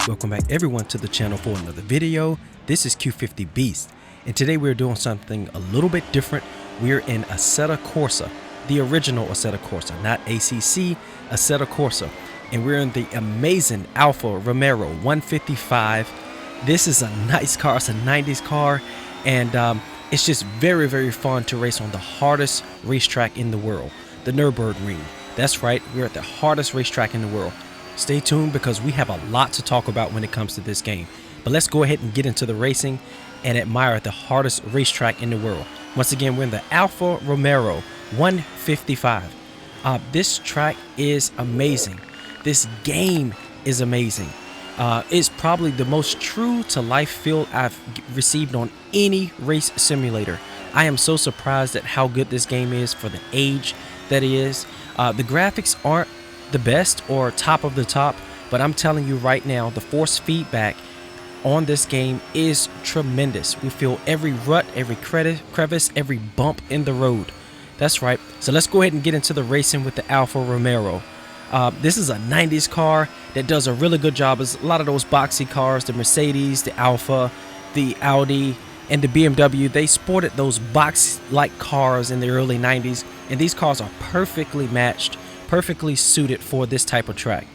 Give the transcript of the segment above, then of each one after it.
Welcome back everyone to the channel for another video. This is Q50 Beast, and today we're doing something a little bit different. We're in AssettoCorsa, the original AssettoCorsa, not ACC, AssettoCorsa, and we're in the amazing Alfa Romeo 155. This is a nice car. It's a 90s car, and it's just very fun to race on the hardest racetrack in the world, the Nurburgring. That's right, we're at the hardest racetrack in the world. Stay tuned because we have a lot to talk about when it comes to this game. But let's go ahead and get into the racing and admire the hardest racetrack in the world. Once again, we're in the Alfa Romeo 155. This track is amazing. This game is amazing. It's probably the most true to life feel I've received on any race simulator. I am so surprised at how good this game is for the age that it is. The graphics aren't the best or top of the top, but I'm telling you right now, the force feedback on this game is tremendous. We feel every rut, every crevice, every bump in the road. That's right. So let's go ahead and get into the racing with the Alfa Romeo. This is a 90s car that does a really good job. It's a lot of those boxy cars, the Mercedes, the Alfa, the Audi, and the BMW. They sported those box-like cars in the early 90s, and these cars are perfectly matched, perfectly suited for this type of track.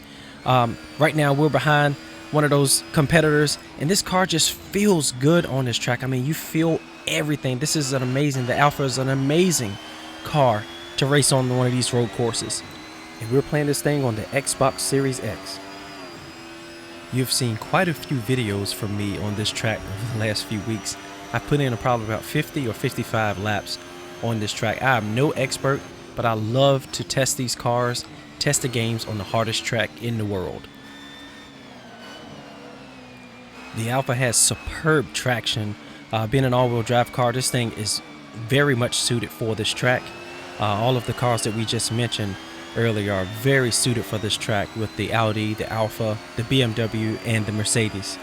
Right now we're behind one of those competitors, and this car just feels good on this track. I mean, you feel everything. This is the Alfa is an amazing car to race on one of these road courses. And we're playing this thing on the Xbox Series X. You've seen quite a few videos from me on this track over the last few weeks. I put in probably about 50 or 55 laps on this track. I am no expert, but I love to test these cars, test the games on the hardest track in the world. The Alfa has superb traction. Being an all-wheel drive car, this thing is very much suited for this track. All of the cars that we just mentioned earlier are very suited for this track, with the Audi, the Alfa, the BMW, and the Mercedes.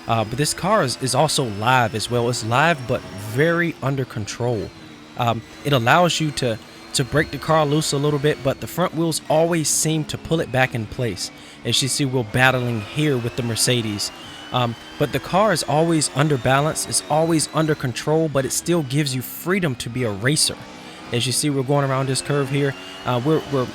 But this car is also live as well. It's live but very under control. It allows you to break the car loose a little bit, but the front wheels always seem to pull it back in place. As you see, we're battling here with the Mercedes. But the car is always under balance, it's always under control, but it still gives you freedom to be a racer. As you see, we're going around this curve here. We're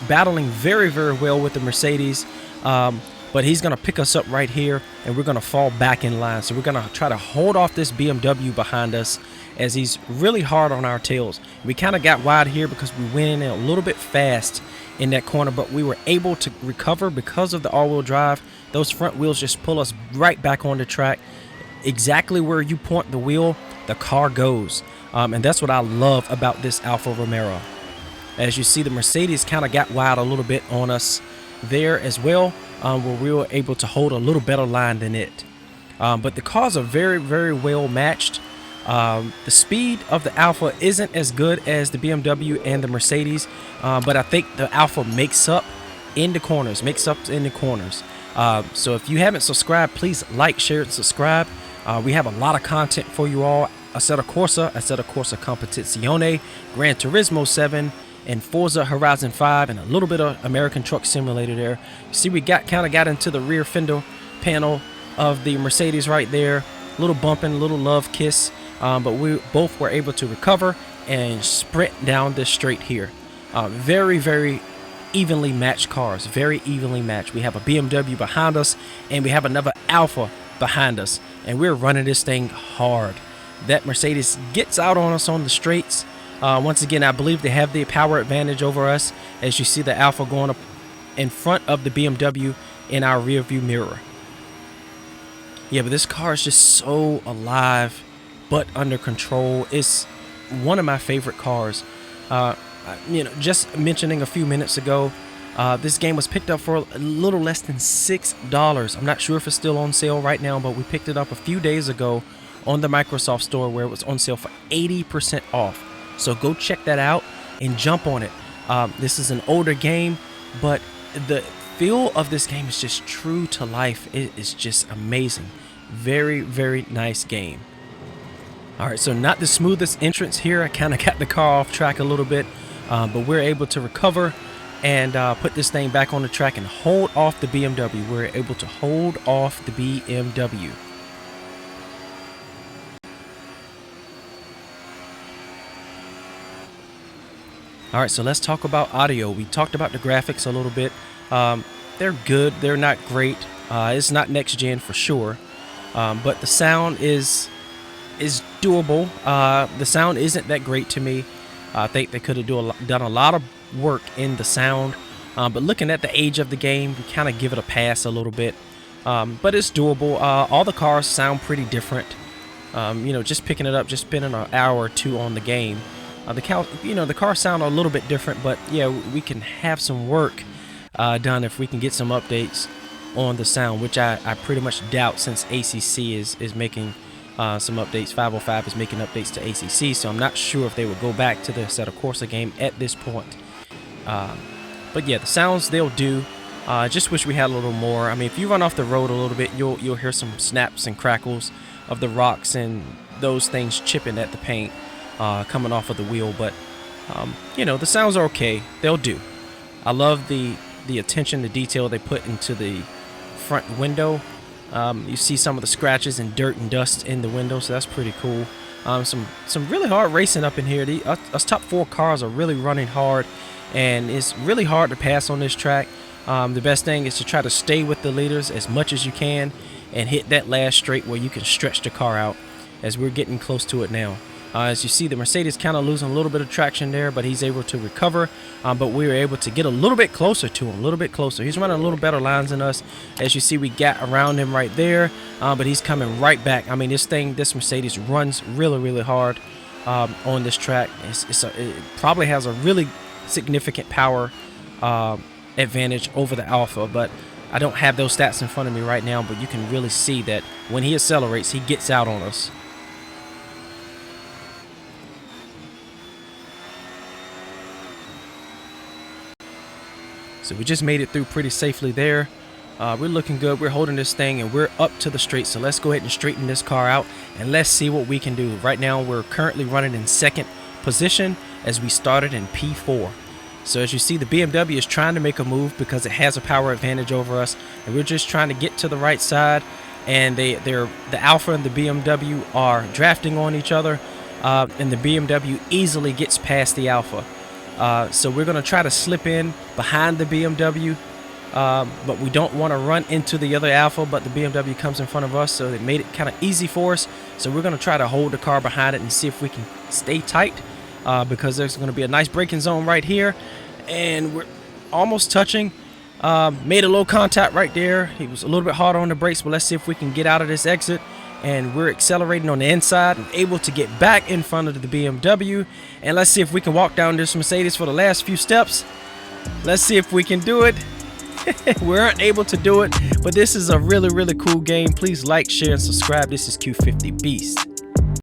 battling very well with the Mercedes, but he's going to pick us up right here, and we're going to fall back in line. So we're going to try to hold off this BMW behind us, as he's really hard on our tails. We kind of got wide here because we went in a little bit fast in that corner, but we were able to recover because of the all-wheel drive. Those front wheels just pull us right back on the track. Exactly where you point the wheel, the car goes. And that's what I love about this Alfa Romeo. As you see, the Mercedes kind of got wide a little bit on us there as well, where we were able to hold a little better line than it. But the cars are very well matched. The speed of the Alfa isn't as good as the BMW and the Mercedes, but I think the Alfa makes up in the corners, so if you haven't subscribed, please like, share, and subscribe. We have a lot of content for you all. AssettoCorsa, AssettoCorsa Competizione, Gran Turismo 7, and Forza Horizon 5, and a little bit of American Truck Simulator there. See, we kind of got into the rear fender panel of the Mercedes right there. A little bumping, a little love kiss. But we both were able to recover and sprint down this straight here. Very evenly matched cars, very evenly matched. We have a BMW behind us, and we have another Alfa behind us, and we're running this thing hard. That Mercedes gets out on us on the straights. Once again, I believe they have the power advantage over us, as you see the Alfa going up in front of the BMW in our rear view mirror. Yeah, but this car is just so alive but under control. It's one of my favorite cars. Just mentioning a few minutes ago, this game was picked up for a little less than $6. I'm not sure if it's still on sale right now, but we picked it up a few days ago on the Microsoft Store, where it was on sale for 80% off. So go check that out and jump on it. This is an older game, but the feel of this game is just true to life. It is just amazing. Very nice game. Alright, so not the smoothest entrance here. I kind of got the car off track a little bit, but we're able to recover and put this thing back on the track and hold off the BMW. We're able to hold off the BMW. All right, so let's talk about audio. We talked about the graphics a little bit. They're good. They're not great. It's not next gen for sure, but the sound is doable. The sound isn't that great to me. I think they could have done a lot of work in the sound, but looking at the age of the game, we kind of give it a pass a little bit. But it's doable. All the cars sound pretty different. You know, just picking it up, just spending an hour or two on the game. The cars sound a little bit different, but yeah, we can have some work done if we can get some updates on the sound, which I pretty much doubt, since ACC is making some updates. 505 is making updates to ACC, so I'm not sure if they would go back to the AssettoCorsa game at this point. But yeah, the sounds, they'll do. Just wish we had a little more. I mean, if you run off the road a little bit, you'll hear some snaps and crackles of the rocks and those things chipping at the paint coming off of the wheel. But you know, the sounds are okay. They'll do. I love the attention to detail they put into the front window. You see some of the scratches and dirt and dust in the window, so that's pretty cool. Some really hard racing up in here. Us top 4 cars are really running hard, and it's really hard to pass on this track. The best thing is to try to stay with the leaders as much as you can and hit that last straight where you can stretch the car out, as we're getting close to it now. As you see, the Mercedes kind of losing a little bit of traction there, but he's able to recover. But we were able to get a little bit closer to him, a little bit closer. He's running a little better lines than us. As you see, we got around him right there, but he's coming right back. I mean, this Mercedes runs really, really hard on this track. It probably has a really significant power advantage over the Alfa, but I don't have those stats in front of me right now, but you can really see that when he accelerates, he gets out on us. So we just made it through pretty safely there. We're looking good. We're holding this thing, and we're up to the straight. So let's go ahead and straighten this car out, and let's see what we can do. Right now, we're currently running in 2nd position as we started in P4. So as you see, the BMW is trying to make a move because it has a power advantage over us, and we're just trying to get to the right side. And the Alfa and the BMW are drafting on each other, and the BMW easily gets past the Alfa. So we're going to try to slip in behind the BMW, but we don't want to run into the other Alfa, but the BMW comes in front of us, so it made it kind of easy for us. So we're going to try to hold the car behind it and see if we can stay tight, because there's going to be a nice braking zone right here, and we're almost touching. Made a low contact right there. He was a little bit harder on the brakes, but let's see if we can get out of this exit. And we're accelerating on the inside and able to get back in front of the BMW. And let's see if we can walk down this Mercedes for the last few steps. Let's see if we can do it. We aren't able to do it, but this is a really, really cool game. Please like, share, and subscribe. This is Q50 Beast.